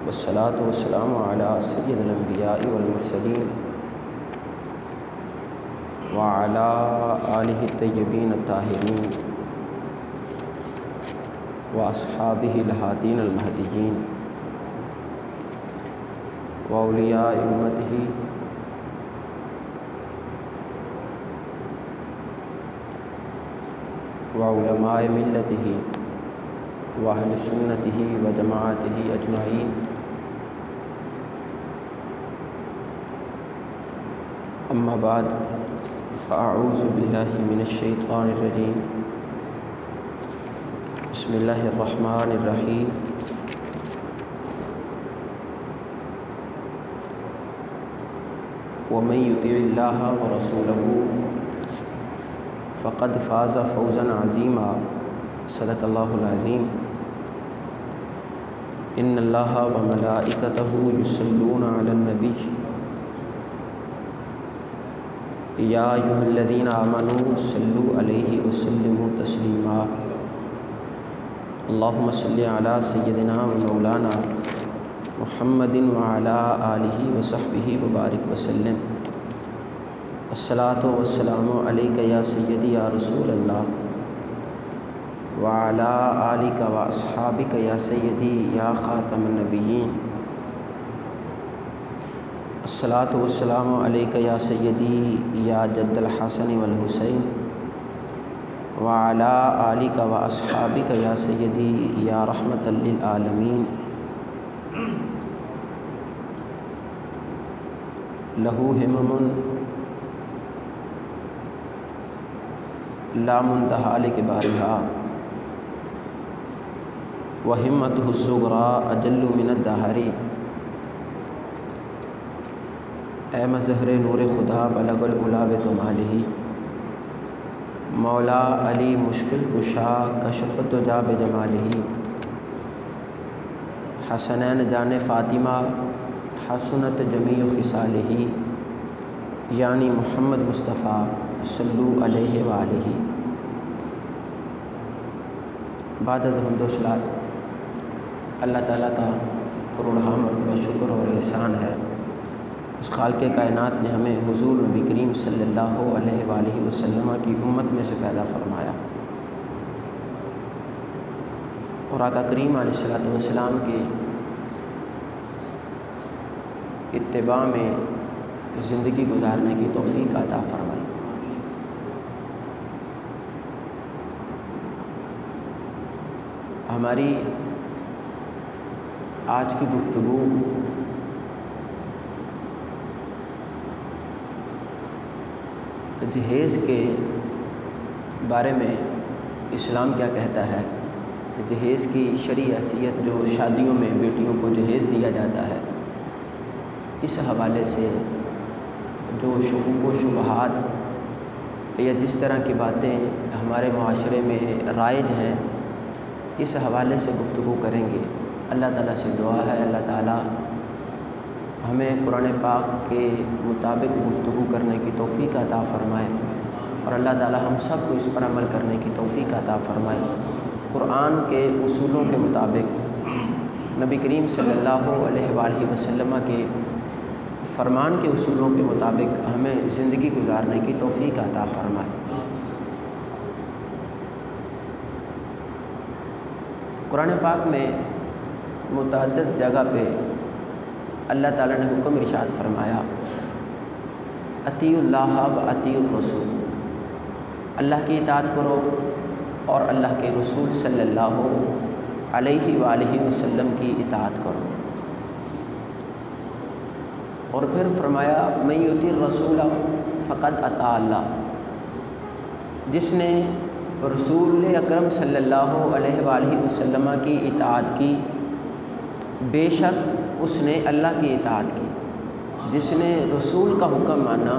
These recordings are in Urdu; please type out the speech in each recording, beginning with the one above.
والصلاة والسلام على سید الانبیاء والمرسلین وعلى آلہ الطیبین الطاہرین واصحابہ الہادین المہدیین واولیاء امتہ وعلماء ملتہ واہل سنتہ وجماعتہ اجمعین اما بعد فاعوذ باللہ من الشیطان الرجیم بسم اللہ الرحمن الرحیم ومن یطع اللہ ورسولہ فقد فاز فوزا عظیما صدق اللہ العظیم ان اللہ وملائکتہ یصلون علی النبی یا ایھا الذین آمنوا صلوا علیہ وسلموا تسلیما اللہم صل علی سیدنا و مولانا محمد وعلی آلہ وصحبہ وبارک وسلم الصلاۃ والسلام علیک یا سیدی یا رسول اللہ وعلی آلک و اصحابک یا سیدی یا خاتم النبیین الصلاۃ والسلام علیک یا سیدی یا جد الحسن والحسین وعلی آلک و اصحابک یا سیدی یا رحمۃ للعالمین لہ ہمم لا منتہا لکبارہا وہمتہ الصغریٰ اجل من الدہر اے مظہر نور خدا بلغ العلا بکمالہ مولا علی مشکل کشا کشف الدجیٰ بجمالہ حسنین جان فاطمہ حسنت جمیع خصالہ یعنی محمد مصطفیٰ صلو علیہ وآلہ بعد از حمد و صلوات اللہ تعالیٰ کا کروڑہ مرتبہ شکر اور احسان ہے اس خالق کائنات نے ہمیں حضور نبی کریم صلی اللہ علیہ وآلہ وسلم کی امت میں سے پیدا فرمایا اور آقا کریم علیہ الصلوۃ والسلام کے اتباع میں زندگی گزارنے کی توفیق عطا فرمائی۔ ہماری آج کی گفتگو جہیز کے بارے میں اسلام کیا کہتا ہے، جہیز کی شرعی حیثیت جو شادیوں میں بیٹیوں کو جہیز دیا جاتا ہے، اس حوالے سے جو شکوک و شبہات یا جس طرح کی باتیں ہمارے معاشرے میں رائج ہیں، اس حوالے سے گفتگو کریں گے۔ اللہ تعالیٰ سے دعا ہے اللہ تعالیٰ ہمیں قرآن پاک کے مطابق گفتگو کرنے کی توفیق عطا فرمائے اور اللہ تعالیٰ ہم سب کو اس پر عمل کرنے کی توفیق عطا فرمائے۔ قرآن کے اصولوں کے مطابق نبی کریم صلی اللہ علیہ وآلہ وسلم کے فرمان کے اصولوں کے مطابق ہمیں زندگی گزارنے کی توفیق عطا فرمائے۔ قرآن پاک میں متعدد جگہ پہ اللہ تعالیٰ نے حکم ارشاد فرمایا اطیعوا اللہ و اطیعوا الرسول، اللہ کی اطاعت کرو اور اللہ کے رسول صلی اللہ علیہ وآلہ وسلم کی اطاعت کرو۔ اور پھر فرمایا من یطع الرسول فقد اطاع اللہ، جس نے رسول اکرم صلی اللہ علیہ وآلہ وسلم کی اطاعت کی بے شک اس نے اللہ کی اطاعت کی۔ جس نے رسول کا حکم مانا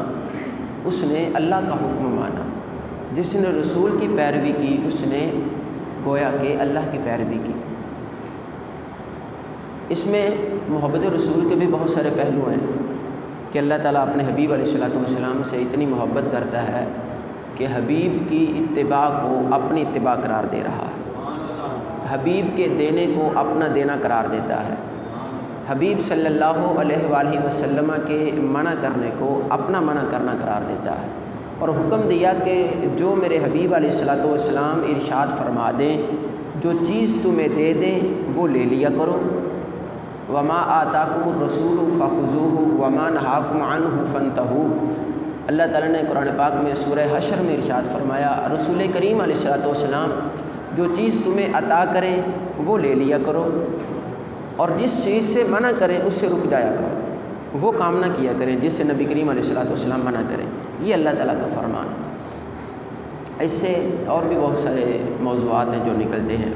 اس نے اللہ کا حکم مانا، جس نے رسول کی پیروی کی اس نے گویا کہ اللہ کی پیروی کی۔ اس میں محبت رسول کے بھی بہت سارے پہلو ہیں کہ اللہ تعالیٰ اپنے حبیب علیہ الصلوۃ والسلام سے اتنی محبت کرتا ہے کہ حبیب کی اتباع کو اپنی اتباع قرار دے رہا ہے، حبیب کے دینے کو اپنا دینا قرار دیتا ہے، حبیب صلی اللہ علیہ وآلہ وسلم کے منع کرنے کو اپنا منع کرنا قرار دیتا ہے، اور حکم دیا کہ جو میرے حبیب علیہ الصلوۃ والسلام ارشاد فرما دیں، جو چیز تمہیں دے دیں وہ لے لیا کرو، وما آتاکم الرسول فخذوہ وما نہاکم عنہ فانتہوا۔ اللہ تعالیٰ نے قرآن پاک میں سورہ حشر میں ارشاد فرمایا، رسول کریم علیہ الصلوۃ والسلام جو چیز تمہیں عطا کریں وہ لے لیا کرو، اور جس چیز سے منع کریں اس سے رک جایا کرو، وہ کام نہ کیا کریں جس سے نبی کریم علیہ الصلوۃ والسلام منع کریں۔ یہ اللہ تعالیٰ کا فرمان ہے۔ ایسے اور بھی بہت سارے موضوعات ہیں جو نکلتے ہیں۔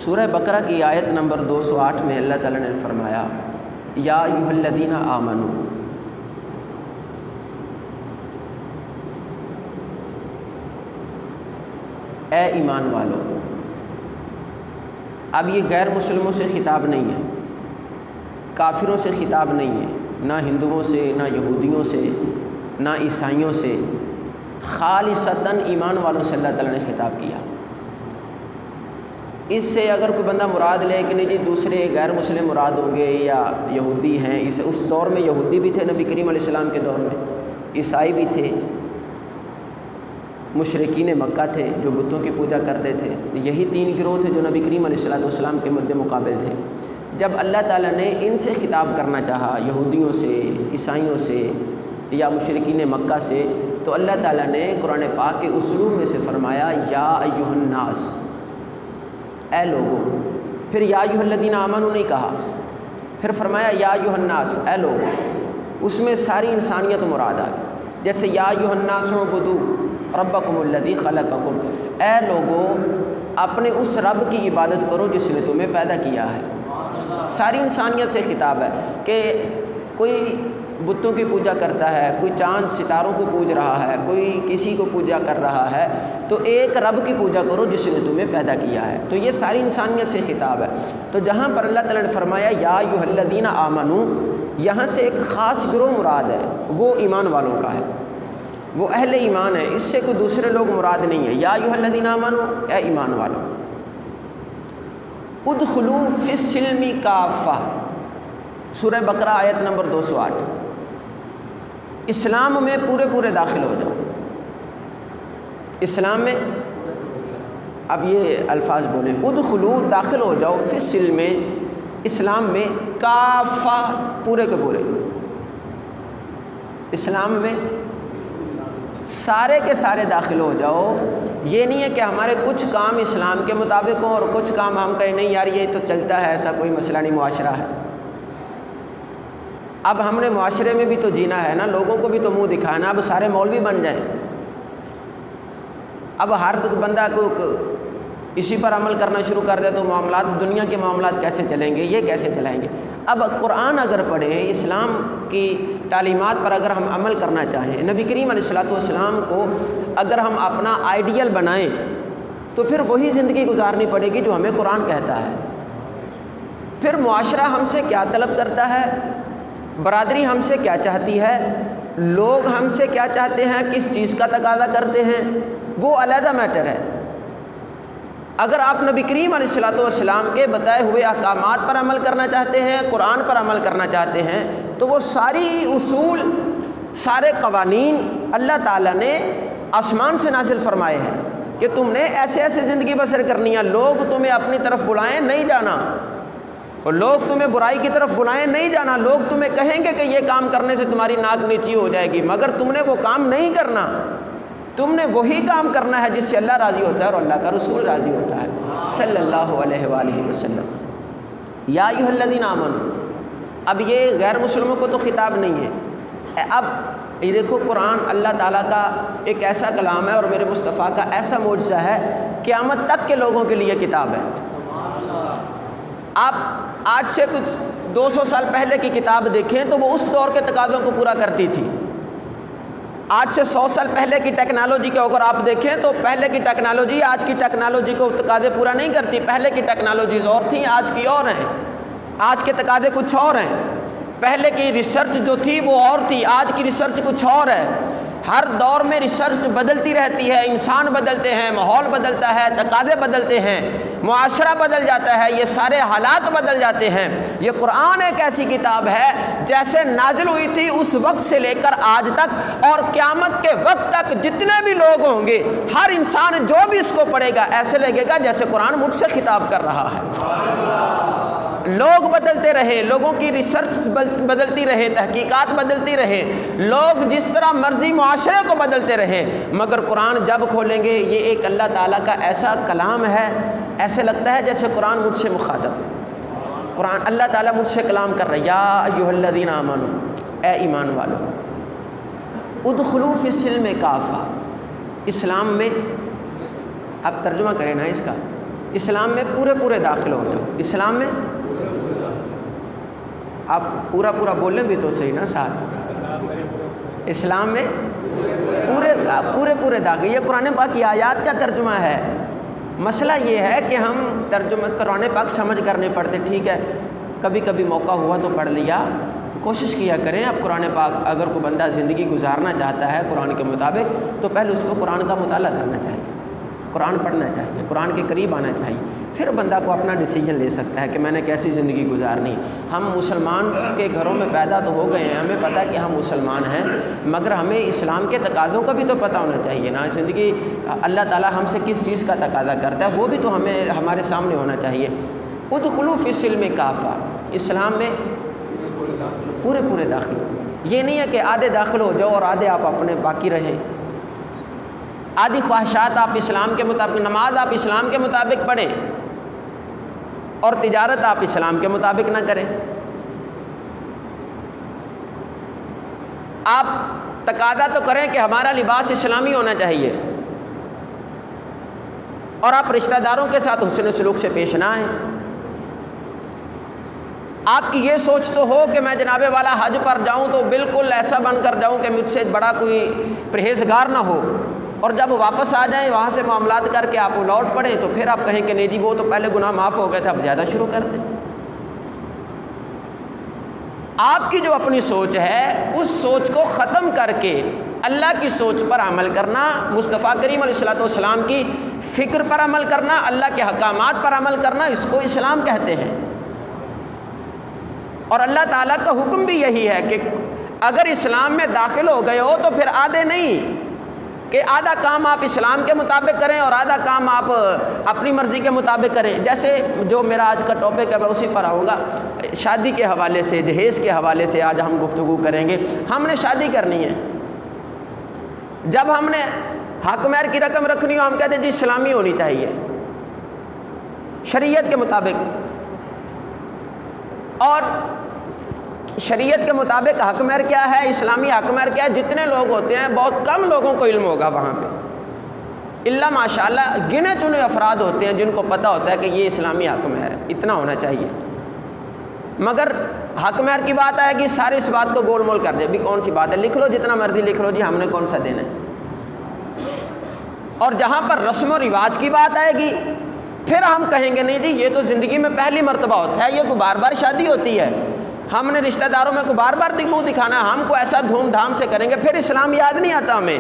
سورہ بقرہ کی آیت نمبر 208 میں اللہ تعالیٰ نے فرمایا، یا ایھا الذین آمنوا، اے ایمان والو۔ اب یہ غیر مسلموں سے خطاب نہیں ہے، کافروں سے خطاب نہیں ہے، نہ ہندوؤں سے، نہ یہودیوں سے، نہ عیسائیوں سے، خالصتاً ایمان والوں سے اللہ تعالیٰ نے خطاب کیا۔ اس سے اگر کوئی بندہ مراد لے کہ نہیں جی دوسرے غیر مسلم مراد ہوں گے یا یہودی ہیں، اس دور میں یہودی بھی تھے نبی کریم علیہ السلام کے دور میں، عیسائی بھی تھے، مشرکین مکہ تھے جو بتوں کی پوجا کرتے تھے، یہی تین گروہ تھے جو نبی کریم علیہ الصلوۃ والسلام کے مد مقابل تھے۔ جب اللہ تعالیٰ نے ان سے خطاب کرنا چاہا، یہودیوں سے، عیسائیوں سے یا مشرکین مکہ سے، تو اللہ تعالیٰ نے قرآن پاک کے اسلوب میں سے فرمایا، یا ایھا الناس، اے لوگوں۔ پھر یا ایھا الذین آمنوا نہیں کہا، پھر فرمایا یا ایھا الناس، اے لوگوں۔ اس میں ساری انسانیت مراد آ گئی، جیسے یا ایھا الناس اعبدوا ربکم الذی خلقکم، اے لوگوں اپنے اس رب کی عبادت کرو جس نے تمہیں پیدا کیا ہے۔ ساری انسانیت سے خطاب ہے کہ کوئی بتوں کی پوجا کرتا ہے، کوئی چاند ستاروں کو پوج رہا ہے، کوئی کسی کو پوجا کر رہا ہے، تو ایک رب کی پوجا کرو جس نے تمہیں پیدا کیا ہے۔ تو یہ ساری انسانیت سے خطاب ہے۔ تو جہاں پر اللہ تعالیٰ نے فرمایا یا ایھا الذین آمنوا، یہاں سے ایک خاص گروہ مراد ہے، وہ ایمان والوں کا ہے، وہ اہل ایمان ہے، اس سے کوئی دوسرے لوگ مراد نہیں ہے۔ یا ایھا الذین آمنوا، اے ایمان والوں، ادخلوا فی السلم کافہ، سورہ بقرہ آیت نمبر 208۔ اسلام میں پورے داخل ہو جاؤ، اسلام میں۔ اب یہ الفاظ بولیں، ادخلوا داخل ہو جاؤ، فی السلم اسلام میں، کافہ پورے کے پورے، اسلام میں سارے کے سارے داخل ہو جاؤ۔ یہ نہیں ہے کہ ہمارے کچھ کام اسلام کے مطابق ہوں اور کچھ کام ہم کہیں نہیں یار یہ تو چلتا ہے، ایسا کوئی مسئلہ نہیں، معاشرہ ہے۔ اب ہم نے معاشرے میں بھی تو جینا ہے نا، لوگوں کو بھی تو منہ دکھانا، اب سارے مولوی بن جائیں، اب ہر بندہ کو اسی پر عمل کرنا شروع کر دے تو معاملات، دنیا کے معاملات کیسے چلیں گے، یہ کیسے چلائیں گے؟ اب قرآن اگر پڑھیں، اسلام کی تعلیمات پر اگر ہم عمل کرنا چاہیں، نبی کریم علیہ الصلوۃ والسلام کو اگر ہم اپنا آئیڈیل بنائیں، تو پھر وہی زندگی گزارنی پڑے گی جو ہمیں قرآن کہتا ہے۔ پھر معاشرہ ہم سے کیا طلب کرتا ہے، برادری ہم سے کیا چاہتی ہے، لوگ ہم سے کیا چاہتے ہیں، کس چیز کا تقاضا کرتے ہیں، وہ علیحدہ میٹر ہے۔ اگر آپ نبی کریم علیہ الصلوۃ والسلام کے بتائے ہوئے احکامات پر عمل کرنا چاہتے ہیں، قرآن پر عمل کرنا چاہتے ہیں، تو وہ ساری اصول، سارے قوانین اللہ تعالیٰ نے آسمان سے نازل فرمائے ہیں کہ تم نے ایسے ایسے زندگی بسر کرنی ہے، لوگ تمہیں اپنی طرف بلائیں نہیں جانا، اور لوگ تمہیں برائی کی طرف بلائیں نہیں جانا، لوگ تمہیں کہیں گے کہ یہ کام کرنے سے تمہاری ناک نیچی ہو جائے گی، مگر تم نے وہ کام نہیں کرنا، تم نے وہی کام کرنا ہے جس سے اللہ راضی ہوتا ہے اور اللہ کا رسول راضی ہوتا ہے صلی اللہ علیہ وآلہ وسلم۔ یا ایھا الذین آمنوا، اب یہ غیر مسلموں کو تو خطاب نہیں ہے۔ اب یہ دیکھو قرآن اللہ تعالیٰ کا ایک ایسا کلام ہے اور میرے مصطفیٰ کا ایسا معجزہ ہے، قیامت تک کے لوگوں کے لیے کتاب ہے۔ آپ آج سے کچھ 200 سال پہلے کی کتاب دیکھیں تو وہ اس دور کے تقاضوں کو پورا کرتی تھی۔ آج سے 100 سال پہلے کی ٹیکنالوجی کو اگر آپ دیکھیں تو پہلے کی ٹیکنالوجی آج کی ٹیکنالوجی کو تقاضے پورا نہیں کرتی۔ پہلے کی ٹیکنالوجیز اور تھیں، آج کی اور ہیں، آج کے تقاضے کچھ اور ہیں۔ پہلے کی ریسرچ جو تھی وہ اور تھی، آج کی ریسرچ کچھ اور ہے۔ ہر دور میں ریسرچ بدلتی رہتی ہے، انسان بدلتے ہیں، ماحول بدلتا ہے، تقاضے بدلتے ہیں۔ معاشرہ بدل جاتا ہے، یہ سارے حالات بدل جاتے ہیں۔ یہ قرآن ایک ایسی کتاب ہے جیسے نازل ہوئی تھی اس وقت سے لے کر آج تک اور قیامت کے وقت تک جتنے بھی لوگ ہوں گے، ہر انسان جو بھی اس کو پڑھے گا ایسے لگے گا جیسے قرآن مجھ سے خطاب کر رہا ہے۔ لوگ بدلتے رہے، لوگوں کی ریسرچ بدلتی رہے، تحقیقات بدلتی رہے، لوگ جس طرح مرضی معاشرے کو بدلتے رہے، مگر قرآن جب کھولیں گے یہ ایک اللہ تعالیٰ کا ایسا کلام ہے، ایسے لگتا ہے جیسے قرآن مجھ سے مخاطب ہے۔ قرآن اللہ تعالیٰ مجھ سے کلام کر رہا ہے، یا ایھا الذین آمنوا، اے ایمان والو، ادخلوا فی السلم کافہ، اسلام میں، اب ترجمہ کریں نا اس کا، اسلام میں پورے داخل ہو جاؤ۔ اسلام میں آپ پورا بولیں بھی تو صحیح نا ساتھ، اسلام میں پورے داخل۔ یہ قرآن پاک کی آیات کا ترجمہ ہے۔ مسئلہ یہ ہے کہ ہم ترجمہ قرآن پاک سمجھ کر نہیں پڑھتے، ٹھیک ہے، کبھی موقع ہوا تو پڑھ لیا، کوشش کیا کریں آپ قرآن پاک، اگر کوئی بندہ زندگی گزارنا چاہتا ہے قرآن کے مطابق تو پہلے اس کو قرآن کا مطالعہ کرنا چاہیے، قرآن پڑھنا چاہیے، قرآن کے قریب آنا چاہیے، پھر بندہ کو اپنا ڈیسیجن لے سکتا ہے کہ میں نے کیسی زندگی گزارنی۔ ہم مسلمان کے گھروں میں پیدا تو ہو گئے ہیں، ہمیں پتہ کہ ہم مسلمان ہیں، مگر ہمیں اسلام کے تقاضوں کا بھی تو پتہ ہونا چاہیے نا۔ زندگی اللہ تعالیٰ ہم سے کس چیز کا تقاضا کرتا ہے وہ بھی تو ہمیں ہمارے سامنے ہونا چاہیے۔ ادخلوا فی السلم کافہ، اسلام میں پورے داخل ہو۔ یہ نہیں ہے کہ آدھے داخل ہو جاؤ اور آدھے آپ اپنے باقی رہیں۔ آدھی خواہشات آپ اسلام کے مطابق، نماز آپ اسلام کے مطابق پڑھیں اور تجارت آپ اسلام کے مطابق نہ کریں۔ آپ تقاضا تو کریں کہ ہمارا لباس اسلامی ہونا چاہیے اور آپ رشتہ داروں کے ساتھ حسن سلوک سے پیش نہ آئیں۔ آپ کی یہ سوچ تو ہو کہ میں جناب والا حج پر جاؤں تو بالکل ایسا بن کر جاؤں کہ مجھ سے بڑا کوئی پرہیزگار نہ ہو، اور جب واپس آ جائیں وہاں سے معاملات کر کے آپ لوٹ پڑیں تو پھر آپ کہیں کہ نہیں جی وہ تو پہلے گناہ معاف ہو گئے تھے، اب زیادہ شروع کر دیں۔ آپ کی جو اپنی سوچ ہے اس سوچ کو ختم کر کے اللہ کی سوچ پر عمل کرنا، مصطفیٰ کریم علیہ الصلوۃ والسلام کی فکر پر عمل کرنا، اللہ کے احکامات پر عمل کرنا، اس کو اسلام کہتے ہیں۔ اور اللہ تعالیٰ کا حکم بھی یہی ہے کہ اگر اسلام میں داخل ہو گئے ہو تو پھر آدھے نہیں کہ آدھا کام آپ اسلام کے مطابق کریں اور آدھا کام آپ اپنی مرضی کے مطابق کریں۔ جیسے جو میرا آج کا ٹاپک ہے میں اسی پر آؤں گا، شادی کے حوالے سے، جہیز کے حوالے سے آج ہم گفتگو کریں گے۔ ہم نے شادی کرنی ہے، جب ہم نے حق مہر کی رقم رکھنی ہو ہم کہتے ہیں جی اسلامی ہونی چاہیے، شریعت کے مطابق، اور شریعت کے مطابق حق مہر کیا ہے، اسلامی حق مہر کیا ہے، جتنے لوگ ہوتے ہیں بہت کم لوگوں کو علم ہوگا وہاں پہ، الا ماشاءاللہ گنے چنے افراد ہوتے ہیں جن کو پتہ ہوتا ہے کہ یہ اسلامی حق مہر ہے، اتنا ہونا چاہیے۔ مگر حق مہر کی بات آئے گی سارے اس بات کو گول مول کر دے، بھی کون سی بات ہے، لکھ لو جتنا مرضی لکھ لو جی ہم نے کون سا دینا ہے۔ اور جہاں پر رسم و رواج کی بات آئے گی پھر ہم کہیں گے نہیں جی یہ تو زندگی میں پہلی مرتبہ ہوتا ہے، یہ کوئی بار بار شادی ہوتی ہے، ہم نے رشتہ داروں میں کو بار بار منہ دکھانا ہے، ہم کو ایسا دھوم دھام سے کریں گے، پھر اسلام یاد نہیں آتا ہمیں،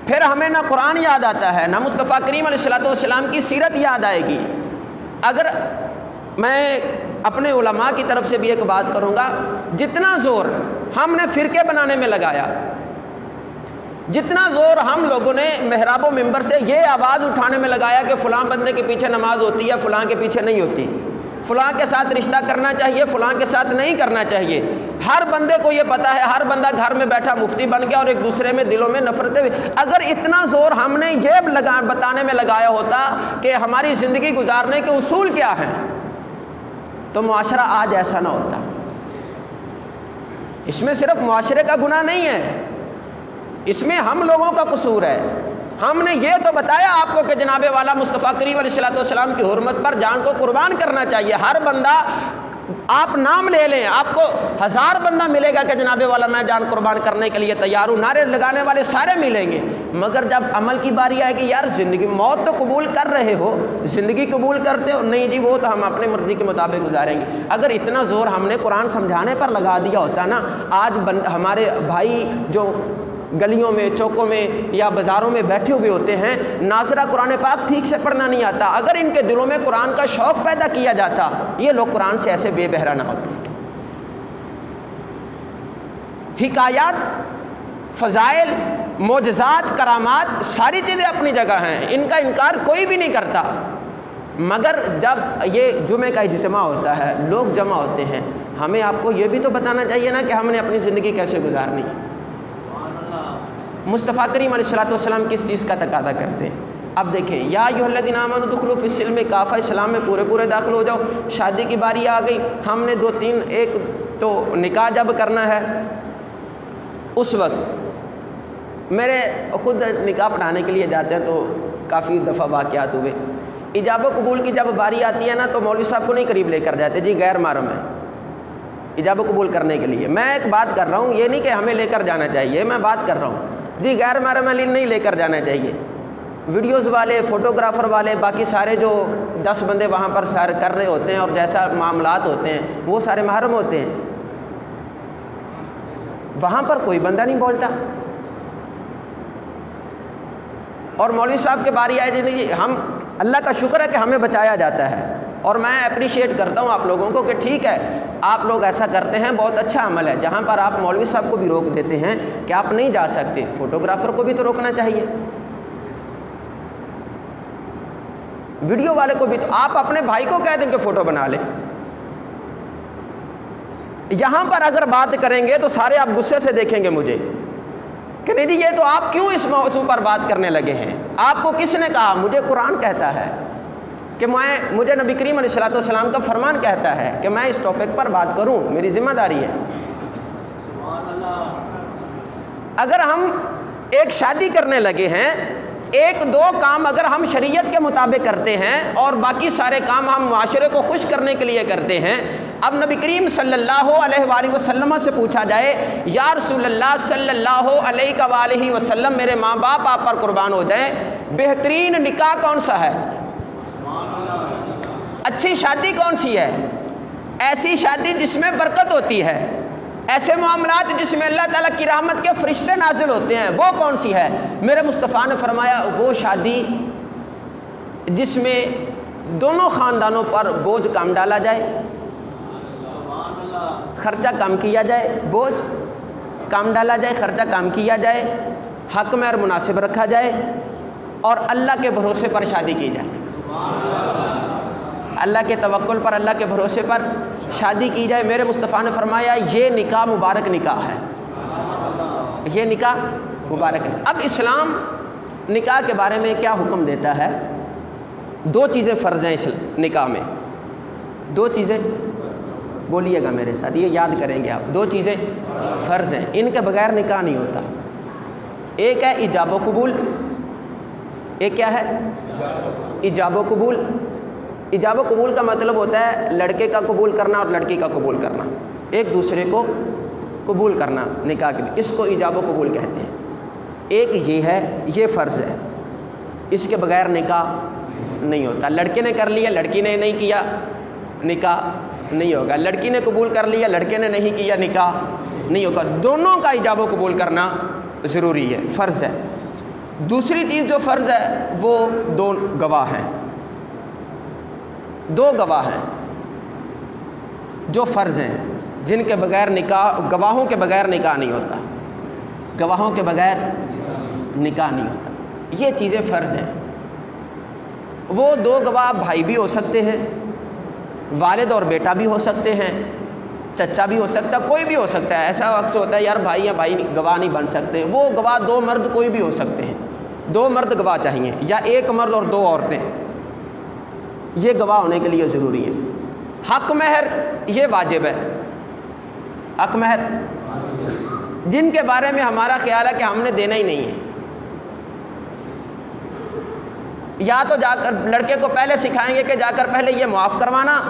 پھر ہمیں نہ قرآن یاد آتا ہے، نہ مصطفیٰ کریم علیہ الصلوۃ والسلام کی سیرت یاد آئے گی۔ اگر میں اپنے علماء کی طرف سے بھی ایک بات کروں گا، جتنا زور ہم نے فرقے بنانے میں لگایا، جتنا زور ہم لوگوں نے محراب و ممبر سے یہ آواز اٹھانے میں لگایا کہ فلاں بندے کے پیچھے نماز ہوتی ہے، فلاں کے پیچھے نہیں ہوتی، فلاں کے ساتھ رشتہ کرنا چاہیے، فلاں کے ساتھ نہیں کرنا چاہیے، ہر بندے کو یہ پتہ ہے، ہر بندہ گھر میں بیٹھا مفتی بن گیا اور ایک دوسرے میں دلوں میں نفرتیں، اگر اتنا زور ہم نے یہ بتانے میں لگایا ہوتا کہ ہماری زندگی گزارنے کے اصول کیا ہیں تو معاشرہ آج ایسا نہ ہوتا۔ اس میں صرف معاشرے کا گناہ نہیں ہے، اس میں ہم لوگوں کا قصور ہے۔ ہم نے یہ تو بتایا آپ کو کہ جناب والا مصطفیٰ کریم علیہ الصلوۃ والسلام کی حرمت پر جان کو قربان کرنا چاہیے، ہر بندہ، آپ نام لے لیں آپ کو 1000 بندہ ملے گا کہ جناب والا میں جان قربان کرنے کے لیے تیار ہوں، نعرے لگانے والے سارے ملیں گے، مگر جب عمل کی باری آئے گی یار زندگی، موت تو قبول کر رہے ہو، زندگی قبول کرتے ہو، نہیں جی وہ تو ہم اپنے مرضی کے مطابق گزاریں گے۔ اگر اتنا زور ہم نے قرآن سمجھانے پر لگا دیا ہوتا نا، آج ہمارے بھائی جو گلیوں میں چوکوں میں یا بازاروں میں بیٹھے ہوئے ہوتے ہیں، ناظرہ قرآن پاک ٹھیک سے پڑھنا نہیں آتا، اگر ان کے دلوں میں قرآن کا شوق پیدا کیا جاتا یہ لوگ قرآن سے ایسے بے بہرا نہ ہوتے۔ حکایات، فضائل، معجزات، کرامات ساری چیزیں اپنی جگہ ہیں، ان کا انکار کوئی بھی نہیں کرتا، مگر جب یہ جمعے کا اجتماع ہوتا ہے، لوگ جمع ہوتے ہیں، ہمیں آپ کو یہ بھی تو بتانا چاہیے نا کہ ہم نے اپنی زندگی کیسے گزارنی۔ مصطفیٰ کریم علیہ السلام کس چیز کا تقاضا کرتے ہیں؟ اب دیکھیں، یا ایھا الذین آمنوا ادخلوا فی السلم کافہ، اسلام میں پورے داخل ہو جاؤ۔ شادی کی باری آ گئی، ہم نے 2-3 ایک تو نکاح جب کرنا ہے، اس وقت میرے خود نکاح پڑھانے کے لیے جاتے ہیں تو کافی دفعہ واقعات ہوئے، ایجاب و قبول کی جب باری آتی ہے نا تو مولوی صاحب کو نہیں قریب لے کر جاتے، جی غیر محرم ہے ایجاب و قبول کرنے کے لیے۔ میں ایک بات کر رہا ہوں، یہ نہیں کہ ہمیں لے کر جانا چاہیے، میں بات کر رہا ہوں جی غیر محرم علی نہیں لے کر جانا چاہیے۔ ویڈیوز والے، فوٹوگرافر والے، باقی سارے جو 10 بندے وہاں پر سیر کر رہے ہوتے ہیں اور جیسا معاملات ہوتے ہیں وہ سارے محرم ہوتے ہیں، وہاں پر کوئی بندہ نہیں بولتا۔ اور مولوی صاحب کے باری آئے جی ہم، اللہ کا شکر ہے کہ ہمیں بچایا جاتا ہے، اور میں اپریشیٹ کرتا ہوں آپ لوگوں کو کہ ٹھیک ہے آپ لوگ ایسا کرتے ہیں، بہت اچھا عمل ہے۔ جہاں پر آپ مولوی صاحب کو بھی روک دیتے ہیں کہ آپ نہیں جا سکتے، فوٹوگرافر کو بھی تو روکنا چاہیے، ویڈیو والے کو بھی تو۔ آپ اپنے بھائی کو کہہ دیں کہ فوٹو بنا لیں، یہاں پر اگر بات کریں گے تو سارے آپ غصے سے دیکھیں گے مجھے کہ نہیں جی یہ تو آپ کیوں اس موضوع پر بات کرنے لگے ہیں، آپ کو کس نے کہا؟ مجھے قرآن کہتا ہے کہ مجھے نبی کریم علیہ السلام کا فرمان کہتا ہے کہ میں اس ٹاپک پر بات کروں، میری ذمہ داری ہے۔ اگر ہم ایک شادی کرنے لگے ہیں، 1-2 کام اگر ہم شریعت کے مطابق کرتے ہیں اور باقی سارے کام ہم معاشرے کو خوش کرنے کے لیے کرتے ہیں، اب نبی کریم صلی اللہ علیہ وآلہ وسلم سے پوچھا جائے یا رسول اللہ صلی اللہ علیہ وآلہ وسلم میرے ماں باپ آپ پر قربان ہو جائیں، بہترین نکاح کون سا ہے؟ اچھی شادی کون سی ہے؟ ایسی شادی جس میں برکت ہوتی ہے، ایسے معاملات جس میں اللہ تعالیٰ کی رحمت کے فرشتے نازل ہوتے ہیں، وہ کون سی ہے؟ میرے مصطفیٰ نے فرمایا وہ شادی جس میں دونوں خاندانوں پر بوجھ کم ڈالا جائے، خرچہ کم کیا جائے، بوجھ کم ڈالا جائے، خرچہ کم کیا جائے، حق مہر مناسب رکھا جائے، اور اللہ کے بھروسے پر شادی کی جائے، اللہ کے توکل پر، اللہ کے بھروسے پر شادی کی جائے۔ میرے مصطفیٰ نے فرمایا یہ نکاح مبارک نکاح ہے، یہ نکاح مبارک ہے۔ اب اسلام نکاح کے بارے میں کیا حکم دیتا ہے؟ 2 چیزیں فرض ہیں اس نکاح میں، 2 چیزیں بولیے گا میرے ساتھ، یہ یاد کریں گے آپ، 2 چیزیں فرض ہیں، ان کے بغیر نکاح نہیں ہوتا۔ ایک ہے ایجاب و قبول، ایک کیا ہے؟ ایجاب و قبول۔ ایجاب و قبول کا مطلب ہوتا ہے لڑکے کا قبول کرنا اور لڑکی کا قبول کرنا، ایک دوسرے کو قبول کرنا نکاح کے لیے، اس کو ایجاب و قبول کہتے ہیں۔ ایک یہ ہے، یہ فرض ہے، اس کے بغیر نکاح نہیں ہوتا۔ لڑکے نے کر لیا، لڑکی نے نہیں کیا، نکاح نہیں ہوگا، لڑکی نے قبول کر لیا، لڑکے نے نہیں کیا، نکاح نہیں ہوگا۔ دونوں کا ایجاب و قبول کرنا ضروری ہے، فرض ہے۔ دوسری چیز جو فرض ہے وہ 2 گواہ ہیں، 2 گواہ ہیں جو فرض ہیں، جن کے بغیر نکاح، گواہوں کے بغیر نکاح نہیں ہوتا، گواہوں کے بغیر نکاح نہیں ہوتا، یہ چیزیں فرض ہیں۔ وہ 2 گواہ بھائی بھی ہو سکتے ہیں، والد اور بیٹا بھی ہو سکتے ہیں، چچا بھی ہو سکتا ہے، کوئی بھی ہو سکتا ہے۔ ایسا وقت ہوتا ہے یار بھائی یا بھائی گواہ نہیں بن سکتے، وہ گواہ 2 مرد کوئی بھی ہو سکتے ہیں، 2 مرد گواہ چاہیے، یا 1 مرد اور 2 عورتیں، یہ گواہ ہونے کے لیے ضروری ہے۔ حق مہر یہ واجب ہے، حق مہر جن کے بارے میں ہمارا خیال ہے کہ ہم نے دینا ہی نہیں ہے، یا تو جا کر لڑکے کو پہلے سکھائیں گے کہ جا کر پہلے یہ معاف کروانا،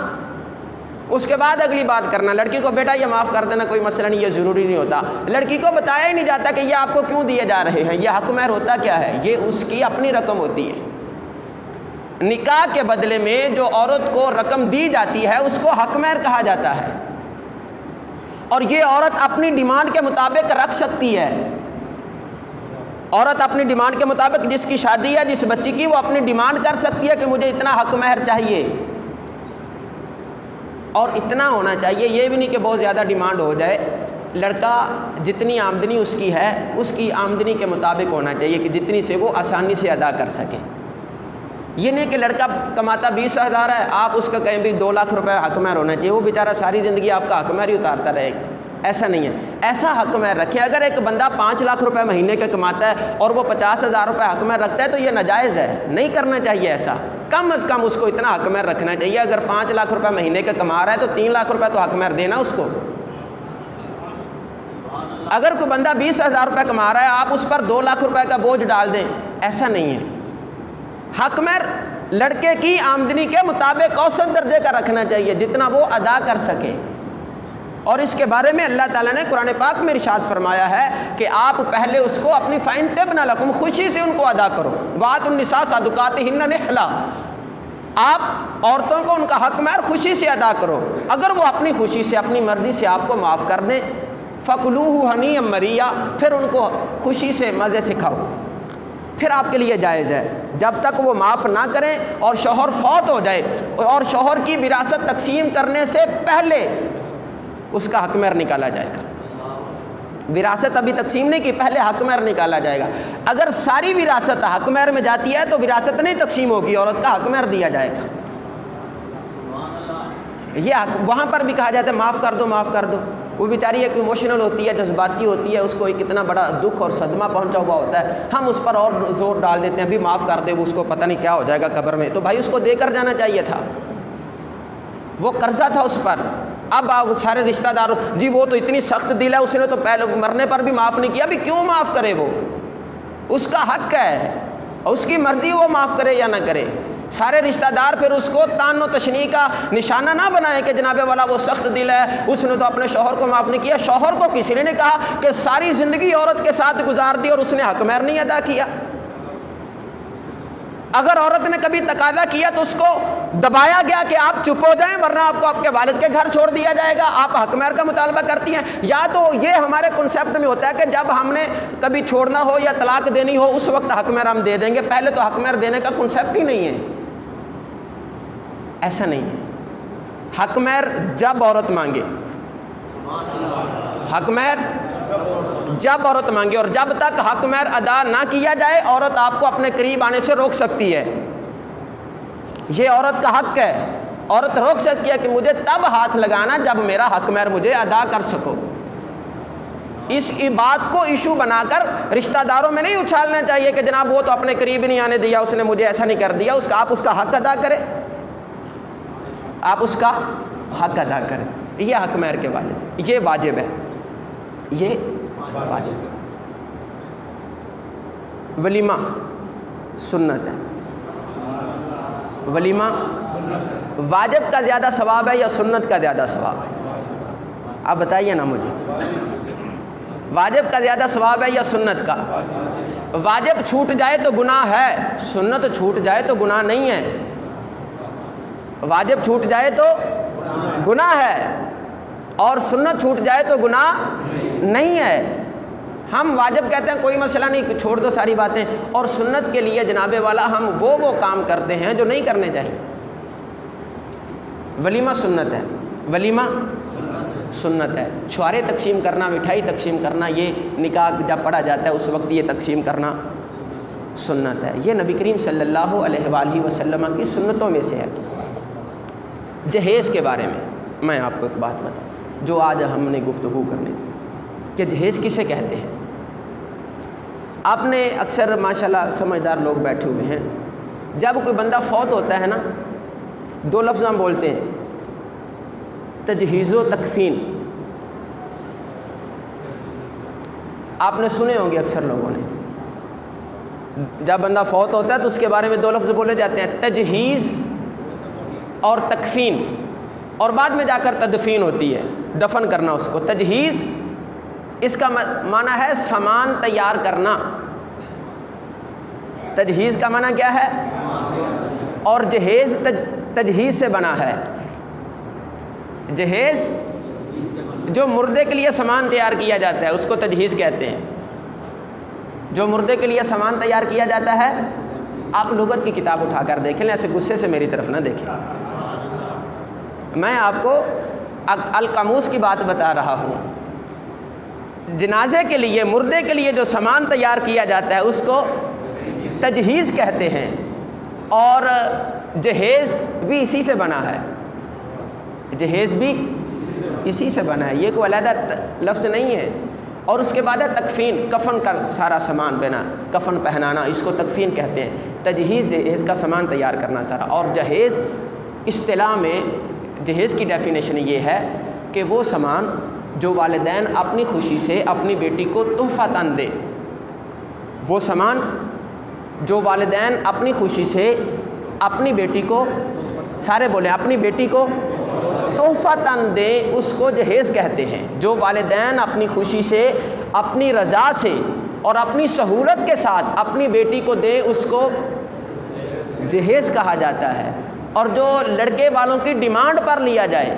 اس کے بعد اگلی بات کرنا۔ لڑکی کو بیٹا یہ معاف کر دینا، کوئی مسئلہ نہیں، یہ ضروری نہیں ہوتا۔ لڑکی کو بتایا ہی نہیں جاتا کہ یہ آپ کو کیوں دیے جا رہے ہیں، یہ حق مہر ہوتا کیا ہے، یہ اس کی اپنی رقم ہوتی ہے۔ نکاح کے بدلے میں جو عورت کو رقم دی جاتی ہے اس کو حق مہر کہا جاتا ہے، اور یہ عورت اپنی ڈیمانڈ کے مطابق رکھ سکتی ہے۔ عورت اپنی ڈیمانڈ کے مطابق جس کی شادی ہے جس بچی کی وہ اپنی ڈیمانڈ کر سکتی ہے کہ مجھے اتنا حق مہر چاہیے، اور اتنا ہونا چاہیے، یہ بھی نہیں کہ بہت زیادہ ڈیمانڈ ہو جائے۔ لڑکا جتنی آمدنی اس کی ہے اس کی آمدنی کے مطابق ہونا چاہیے کہ جتنی سے وہ آسانی سے ادا کر سکے۔ یہ نہیں کہ لڑکا کماتا 20,000 ہے، آپ اس کا کہیں بھی 2 لاکھ روپے حق مہر ہونا چاہیے، وہ بیچارہ ساری زندگی آپ کا حق مہر ہی اتارتا رہے گا، ایسا نہیں ہے۔ ایسا حق مہر رکھیں۔ اگر ایک بندہ 5 لاکھ روپے مہینے کا کماتا ہے اور وہ 50,000 روپے حق مہر رکھتا ہے تو یہ ناجائز ہے، نہیں کرنا چاہیے ایسا۔ کم از کم اس کو اتنا حق مہر رکھنا چاہیے۔ اگر 5 لاکھ روپے مہینے کا کما رہا ہے تو 3 لاکھ روپے تو حق مہر دینا اس کو۔ اگر کوئی بندہ 20,000 روپے کما رہا ہے آپ اس پر 2 لاکھ روپے کا بوجھ ڈال دیں، ایسا نہیں ہے۔ حق مہر لڑکے کی آمدنی کے مطابق اوسط درجے کا رکھنا چاہیے جتنا وہ ادا کر سکے، اور اس کے بارے میں اللہ تعالیٰ نے قرآن پاک میں ارشاد فرمایا ہے کہ آپ پہلے اس کو اپنی فَإِن تِبْنَ لَكُمْ خوشی سے ان کو ادا کرو، وَآتُوا النِّسَاءَ صَدُقَاتِهِنَّ نِحْلًا، آپ عورتوں کو ان کا حق مہر خوشی سے ادا کرو۔ اگر وہ اپنی خوشی سے اپنی مرضی سے آپ کو معاف کر دیں، فَكُلُوهُ هَنِيًّا مَرِيًّا، پھر ان کو خوشی سے مزے سے کھاؤ، پھر آپ کے لیے جائز ہے۔ جب تک وہ معاف نہ کریں اور شوہر فوت ہو جائے اور شوہر کی وراثت تقسیم کرنے سے پہلے اس کا حق مہر نکالا جائے گا۔ وراثت ابھی تقسیم نہیں کی، پہلے حق مہر نکالا جائے گا۔ اگر ساری وراثت حق مہر میں جاتی ہے تو وراثت نہیں تقسیم ہوگی، عورت کا حق مہر دیا جائے گا۔ یہ وہاں پر بھی کہا جاتا ہے معاف کر دو، معاف کر دو۔ وہ بیچاری ایک ایموشنل ہوتی ہے، جذباتی ہوتی ہے، اس کو ایک اتنا بڑا دکھ اور صدمہ پہنچا ہوا ہوتا ہے، ہم اس پر اور زور ڈال دیتے ہیں بھی معاف کر دے، وہ اس کو پتہ نہیں کیا ہو جائے گا قبر میں۔ تو بھائی اس کو دے کر جانا چاہیے تھا، وہ قرضہ تھا اس پر۔ اب سارے رشتہ داروں جی وہ تو اتنی سخت دل ہے، اس نے تو پہلے مرنے پر بھی معاف نہیں کیا، بھی کیوں معاف کرے؟ وہ اس کا حق ہے اور اس کی مرضی، وہ معاف کرے یا نہ کرے۔ سارے رشتہ دار پھر اس کو تان و تشنیع کا نشانہ نہ بنائیں کہ جناب والا وہ سخت دل ہے، اس نے تو اپنے شوہر کو معاف نہیں کیا۔ شوہر کو کسی نے کہا کہ ساری زندگی عورت کے ساتھ گزار دی اور اس نے حق مہر نہیں ادا کیا۔ اگر عورت نے کبھی تقاضا کیا تو اس کو دبایا گیا کہ آپ چپ ہو جائیں ورنہ آپ کو آپ کے والد کے گھر چھوڑ دیا جائے گا، آپ حق مہر کا مطالبہ کرتی ہیں۔ یا تو یہ ہمارے کنسیپٹ میں ہوتا ہے کہ جب ہم نے کبھی چھوڑنا ہو یا طلاق دینی ہو اس وقت حق مہر ہم دے دیں گے، پہلے تو حق مہر دینے کا کنسیپٹ ہی نہیں ہے۔ ایسا نہیں ہے۔ حق مہر جب عورت مانگے، حق مہر جب عورت مانگے، اور جب تک حق مہر ادا نہ کیا جائے عورت آپ کو اپنے قریب آنے سے روک سکتی ہے۔ یہ عورت کا حق ہے، عورت روک سکتی ہے کہ مجھے تب ہاتھ لگانا جب میرا حق مہر مجھے ادا کر سکو۔ اس بات کو ایشو بنا کر رشتہ داروں میں نہیں اچھالنا چاہیے کہ جناب وہ تو اپنے قریب نہیں آنے دیا، اس نے مجھے ایسا نہیں کر دیا۔ آپ اس کا حق ادا کریں، آپ اس کا حق ادا کریں۔ یہ حق مہر کے والے سے یہ واجب ہے، یہ واجب۔ ولیمہ سنت ہے، ولیمہ واجب کا زیادہ ثواب ہے یا سنت کا زیادہ ثواب ہے؟ آپ بتائیے نا مجھے، واجب کا زیادہ ثواب ہے یا سنت کا؟ واجب چھوٹ جائے تو گناہ ہے، سنت چھوٹ جائے تو گناہ نہیں ہے۔ واجب چھوٹ جائے تو گناہ ہے اور سنت چھوٹ جائے تو گناہ نہیں ہے۔ ہم واجب کہتے ہیں کوئی مسئلہ نہیں، چھوڑ دو ساری باتیں، اور سنت کے لیے جناب والا ہم وہ کام کرتے ہیں جو نہیں کرنے چاہیے۔ ولیمہ سنت ہے، ولیمہ سنت ہے۔ چھوارے تقسیم کرنا، مٹھائی تقسیم کرنا، یہ نکاح جب پڑھا جاتا ہے اس وقت یہ تقسیم کرنا سنت ہے۔ یہ نبی کریم صلی اللہ علیہ وآلہ وسلم کی سنتوں میں سے ہے۔ جہیز کے بارے میں آپ کو ایک بات بتاؤں جو آج ہم نے گفتگو کرنے کہ جہیز کسے کہتے ہیں۔ آپ نے اکثر ماشاءاللہ سمجھدار لوگ بیٹھے ہوئے ہیں، جب کوئی بندہ فوت ہوتا ہے نا 2 لفظ ہم بولتے ہیں، تجہیز و تکفین۔ آپ نے سنے ہوں گے اکثر لوگوں نے، جب بندہ فوت ہوتا ہے تو اس کے بارے میں 2 لفظ بولے جاتے ہیں، تجہیز اور تکفین، اور بعد میں جا کر تدفین ہوتی ہے، دفن کرنا اس کو۔ تجہیز اس کا معنی ہے سامان تیار کرنا، تجہیز کا معنی کیا ہے؟ اور جہیز تجہیز سے بنا ہے۔ جہیز جو مردے کے لیے سامان تیار کیا جاتا ہے اس کو تجہیز کہتے ہیں۔ جو مردے کے لیے سامان تیار کیا جاتا ہے، آپ لغت کی کتاب اٹھا کر دیکھ لیں، ایسے غصے سے میری طرف نہ دیکھیں، میں آپ کو القاموس کی بات بتا رہا ہوں۔ جنازے کے لیے، مردے کے لیے جو سامان تیار کیا جاتا ہے اس کو تجہیز کہتے ہیں، اور جہیز بھی اسی سے بنا ہے، جہیز بھی اسی سے بنا ہے، یہ کوئی علیحدہ لفظ نہیں ہے۔ اور اس کے بعد ہے تکفین، کفن کا سارا سامان بنا، کفن پہنانا، اس کو تکفین کہتے ہیں۔ تجہیز، جہیز کا سامان تیار کرنا سارا۔ اور جہیز اصطلاح میں، جہیز کی ڈیفینیشن یہ ہے کہ وہ سامان جو والدین اپنی خوشی سے اپنی بیٹی کو تحفۃً دے، وہ سامان جو والدین اپنی خوشی سے اپنی بیٹی کو، سارے بولیں، اپنی بیٹی کو تحفۃً دے، اس کو جہیز کہتے ہیں۔ جو والدین اپنی خوشی سے، اپنی رضا سے اور اپنی سہولت کے ساتھ اپنی بیٹی کو دیں، اس کو جہیز کہا جاتا ہے۔ اور جو لڑکے والوں کی ڈیمانڈ پر لیا جائے،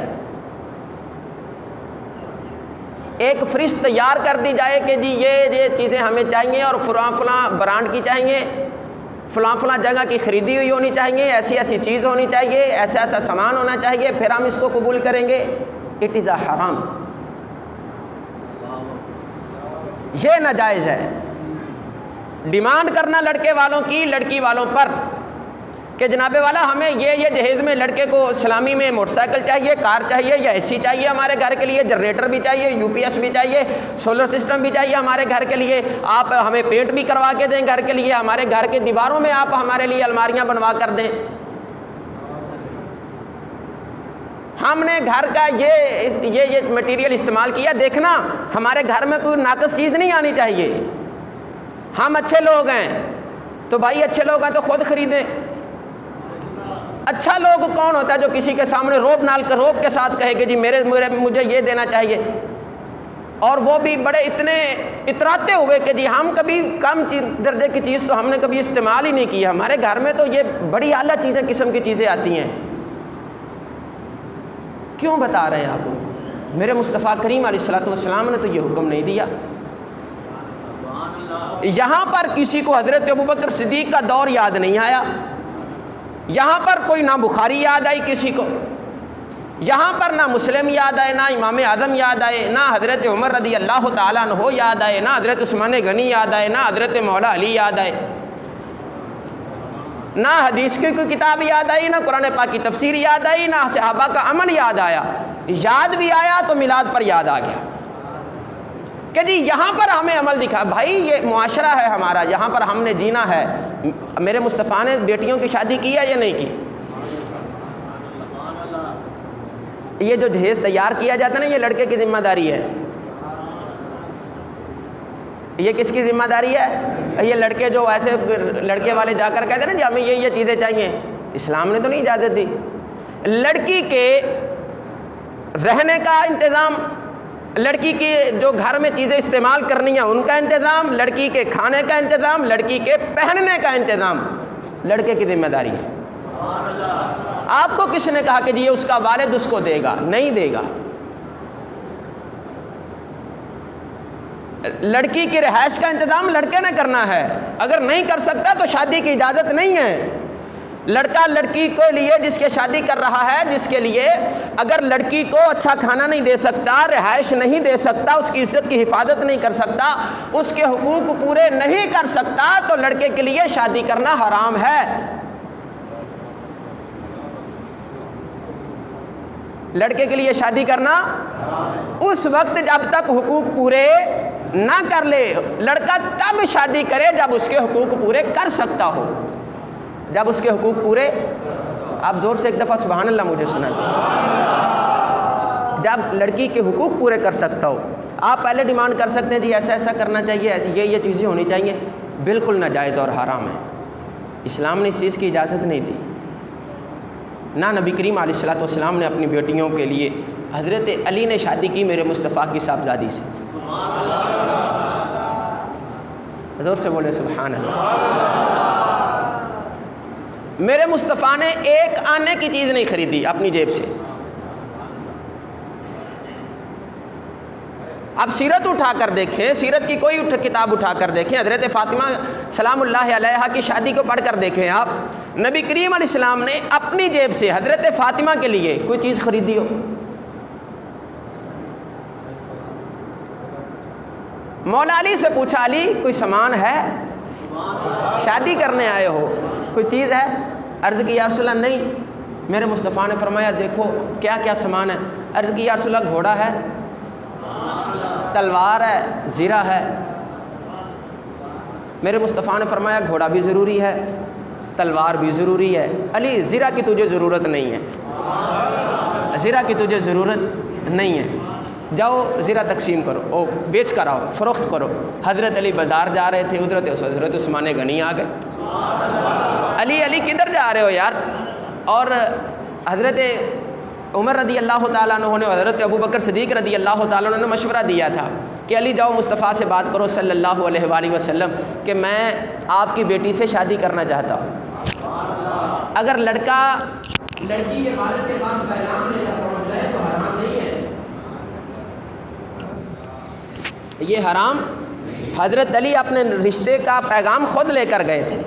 ایک فہرست تیار کر دی جائے کہ جی یہ چیزیں ہمیں چاہیے اور فلاں برانڈ کی چاہیے، فلاں جگہ کی خریدی ہوئی ہونی چاہیے، ایسی چیز ہونی چاہیے، ایسا سامان ہونا چاہیے، پھر ہم اس کو قبول کریں گے۔ اٹ از اے حرام، یہ ناجائز ہے۔ ڈیمانڈ کرنا لڑکے والوں کی لڑکی والوں پر کہ جناب والا ہمیں یہ جہیز میں لڑکے کو سلامی میں موٹر سائیکل چاہیے، کار چاہیے، یا اے سی چاہیے ہمارے گھر کے لیے، جنریٹر بھی چاہیے، یو پی ایس بھی چاہیے، سولر سسٹم بھی چاہیے ہمارے گھر کے لیے، آپ ہمیں پینٹ بھی کروا کے دیں گھر کے لیے، ہمارے گھر کے دیواروں میں آپ ہمارے لیے الماریاں بنوا کر دیں۔ ہم نے گھر کا یہ مٹیریل استعمال کیا، دیکھنا ہمارے گھر میں کوئی ناقص چیز نہیں آنی چاہیے۔ ہم اچھے لوگ ہیں تو بھائی اچھے لوگ ہیں تو خود خریدیں۔ اچھا لوگ کون ہوتا ہے جو کسی کے سامنے روب کے ساتھ کہے کہ جی مجھے یہ دینا چاہیے، اور وہ بھی بڑے اتنے اتراتے ہوئے کہ جی ہم کبھی کم درجے کی چیز تو ہم نے کبھی استعمال ہی نہیں کی، ہمارے گھر میں تو یہ بڑی اعلیٰ قسم کی چیزیں آتی ہیں۔ کیوں بتا رہے ہیں آپ ان کو؟ میرے مصطفیٰ کریم علیہ الصلوۃ والسلام نے تو یہ حکم نہیں دیا۔ یہاں پر کسی کو حضرت ابوبکر صدیق کا دور یاد نہیں آیا، یہاں پر کوئی نہ بخاری یاد آئی کسی کو، یہاں پر نہ مسلم یاد آئے، نہ امام اعظم یاد آئے، نہ حضرت عمر رضی اللہ تعالیٰ عنہ یاد آئے، نہ حضرت عثمان غنی یاد آئے، نہ حضرت مولا علی یاد آئے، نہ حدیث کی کوئی کتاب یاد آئی، نہ قرآن پاک کی تفسیر یاد آئی، نہ صحابہ کا عمل یاد آیا۔ یاد بھی آیا تو میلاد پر یاد آ گیا کہ جی یہاں پر ہمیں عمل دکھا۔ بھائی یہ معاشرہ ہے ہمارا، یہاں پر ہم نے جینا ہے۔ میرے مصطفیٰ نے بیٹیوں کی شادی کی ہے یا نہیں کی؟ یہ جو جہیز تیار کیا جاتا ہے نا، یہ لڑکے کی ذمہ داری ہے۔ یہ کس کی ذمہ داری ہے؟ یہ لڑکے جو ایسے لڑکے والے جا کر کہتے ہیں نا جی ہمیں یہ چیزیں چاہیے، اسلام نے تو نہیں اجازت دی۔ لڑکی کے رہنے کا انتظام، لڑکی کی جو گھر میں چیزیں استعمال کرنی ہیں ان کا انتظام، لڑکی کے کھانے کا انتظام، لڑکی کے پہننے کا انتظام لڑکے کی ذمہ داری ہے۔ آپ کو کس نے کہا کہ جی یہ اس کا والد اس کو دے گا؟ نہیں دے گا۔ لڑکی کی رہائش کا انتظام لڑکے نے کرنا ہے، اگر نہیں کر سکتا تو شادی کی اجازت نہیں ہے۔ لڑکا لڑکی کے لیے جس کے شادی کر رہا ہے، جس کے لیے اگر لڑکی کو اچھا کھانا نہیں دے سکتا، رہائش نہیں دے سکتا، اس کی عزت کی حفاظت نہیں کر سکتا، اس کے حقوق پورے نہیں کر سکتا، تو لڑکے کے لیے شادی کرنا حرام ہے۔ لڑکے کے لیے شادی کرنا اس وقت جب تک حقوق پورے نہ کر لے، لڑکا تب شادی کرے جب اس کے حقوق پورے کر سکتا ہو، جب اس کے حقوق پورے، آپ زور سے ایک دفعہ سبحان اللہ مجھے سنا چاہیے، جب لڑکی کے حقوق پورے کر سکتا ہو۔ آپ پہلے ڈیمانڈ کر سکتے ہیں جی ایسا ایسا کرنا چاہیے، ایسی یہ چیزیں ہونی چاہیے، بالکل ناجائز اور حرام ہے۔ اسلام نے اس چیز کی اجازت نہیں دی۔ نہ نبی کریم علیہ الصلوۃ والسلام نے اپنی بیٹیوں کے لیے، حضرت علی نے شادی کی میرے مصطفیٰ کی صاحبزادی سے، زور سے بولے سبحان اللہ۔ میرے مصطفیٰ نے ایک آنے کی چیز نہیں خریدی اپنی جیب سے۔ آپ سیرت اٹھا کر دیکھیں، سیرت کی کوئی کتاب اٹھا کر دیکھیں، حضرت فاطمہ سلام اللہ علیہا کی شادی کو پڑھ کر دیکھیں آپ، نبی کریم علیہ السلام نے اپنی جیب سے حضرت فاطمہ کے لیے کوئی چیز خریدی ہو؟ مولا علی سے پوچھا، علی کوئی سامان ہے؟ شادی کرنے آئے ہو، کوئی چیز ہے؟ عرض کی یا رسول اللہ نہیں۔ میرے مصطفیٰ نے فرمایا دیکھو کیا کیا سامان ہے؟ عرض کی یا رسول اللہ گھوڑا ہے، تلوار ہے، زرہ ہے۔ میرے مصطفیٰ نے فرمایا گھوڑا بھی ضروری ہے، تلوار بھی ضروری ہے، علی زرہ کی تجھے ضرورت نہیں ہے، زرہ کی تجھے ضرورت نہیں ہے، جاؤ زرہ تقسیم کرو، او بیچ کر آؤ، فروخت کرو۔ حضرت علی بازار جا رہے تھے، حضرت عثمان غنی آ گئے، علی کدھر جا رہے ہو یار؟ اور حضرت عمر رضی اللہ تعالیٰ عنہ نے، حضرت ابو بکر صدیق رضی اللہ تعالیٰ عنہ نے مشورہ دیا تھا کہ علی جاؤ مصطفیٰ سے بات کرو صلی اللہ علیہ وآلہ وسلم کہ میں آپ کی بیٹی سے شادی کرنا چاہتا ہوں۔ اگر لڑکا لڑکی کے والد کے پاس پیغام لے کر پہنچ جائے تو حرام نہیں ہے، یہ حرام۔ حضرت علی اپنے رشتے کا پیغام خود لے کر گئے تھے،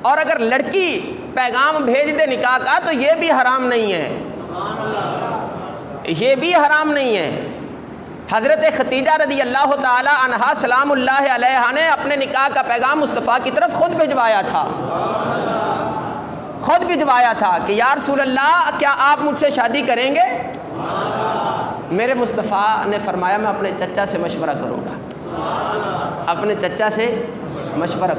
اور اگر لڑکی پیغام بھیج دے نکاح کا تو یہ بھی حرام نہیں ہے، یہ بھی حرام نہیں ہے۔ حضرت ختیجہ رضی اللہ تعالی عنہا سلام اللہ علیہا نے اپنے نکاح کا پیغام مصطفیٰ کی طرف خود بھجوایا تھا کہ یا رسول اللہ کیا آپ مجھ سے شادی کریں گے؟ میرے مصطفیٰ نے فرمایا میں اپنے چچا سے مشورہ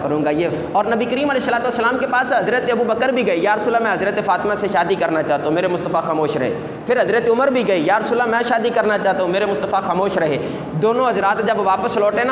کروں گا، یہ۔ اور نبی کریم علیہ السلام کے پاس حضرت ابو بکر بھی گئے، یا رسول اللہ میں حضرت فاطمہ سے شادی کرنا چاہتا ہوں، میرے مصطفیٰ خاموش رہے۔ پھر حضرت عمر بھی گئے، یا رسول اللہ میں شادی کرنا چاہتا ہوں، میرے مصطفیٰ خاموش رہے۔ دونوں حضرات جب واپس لوٹے نا